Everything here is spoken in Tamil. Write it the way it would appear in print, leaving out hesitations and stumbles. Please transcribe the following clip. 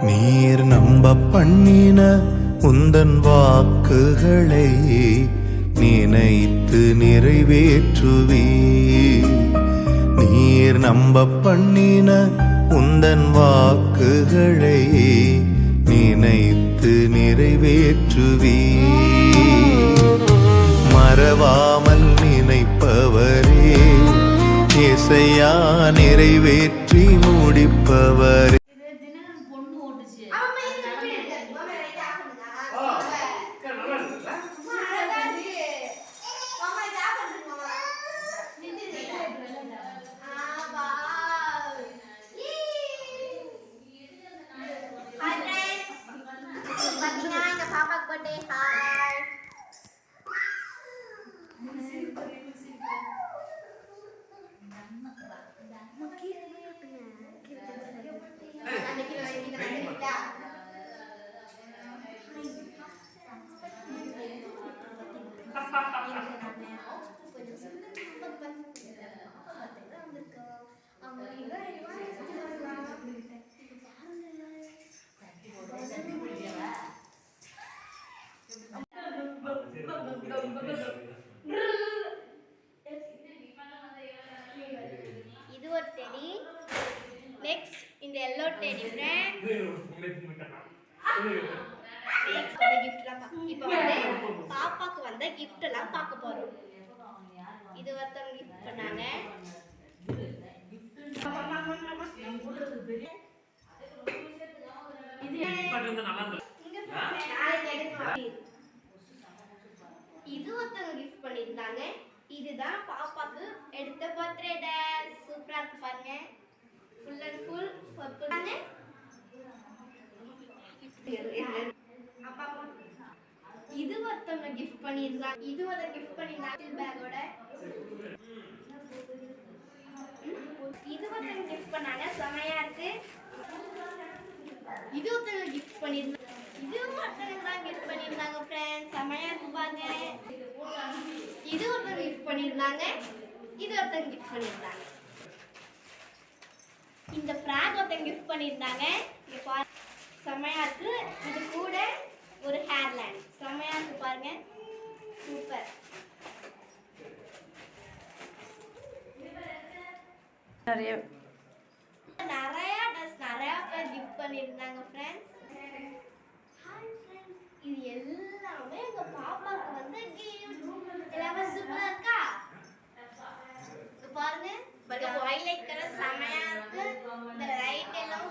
நீர் நம்ப பண்ணின உந்தன் வாக்குகளை நினைத்து நிறைவேற்றுவே. நீர் நம்ப பண்ணின உந்தன் வாக்குகளை நினைத்து நிறைவேற்றுவே. மறவாமல் நினைப்பவரே, இசையா நிறைவேற்றி முடிப்பவரே. இது ஒரு டெடி. நெக்ஸ்ட் இந்த எல்லோ டெடி ஃப்ரெண்ட். இப்போ வந்து பாப்பாக்கு வந்த gift எல்லாம் பார்க்க போறோம். இது ஒருத்தவங்க gift பண்ணாங்க. இது ஒருத்தவங்க gift பண்ணிருந்தாங்க. இதுதான் பாப்பாக்கு எடுத்த பர்த்டே டான்ஸ். சூப்பரா இருக்கு பாருங்க. ஃபுல் அண்ட் ஃபுல் பர்பிள் தானே. இது ஒருத்தவங்க gift பண்ணிருந்தாங்க. இது ஒரு gift பண்ணிருந்தாங்க பேக்கோட. இது ஒருத்தவங்க gift பண்ணாங்க. செமையா இருக்கு. இது ஒருத்தவங்க gift பண்ணிருந்தாங்க. இது ஒருத்தவங்க தான் gift பண்ணிருந்தாங்க ஃப்ரெண்ட்ஸ். செமையா இருக்கு பாருங்க. இது ஒருத்தவங்க gift பண்ணிருந்தாங்க. இது ஒருத்தவங்க gift பண்ணிருந்தாங்க. இந்த ஃப்ராக் ஒருத்தவங்க gift பண்ணிருந்தாங்க. இங்க பாருங்க செமையா இருக்கு. இது கூட ஒரு ஹேர் லேண்ட். செமையா இருக்கு பாருங்க. சூப்பர். நிறைய ட்ரெஸ் நிறைய பேர் gift பண்ணிருந்தாங்க ஃப்ரெண்ட்ஸ். ஹாய் ஃப்ரெண்ட்ஸ், இது எல்லாமே எங்க பாப்பாக்கு வந்து gift. எல்லாமே சூப்பரா இருக்கா? இங்க பாருங்க. இந்த வயலட் கலர் செமையா இருக்கு. இந்த ரைட் எல்லாம்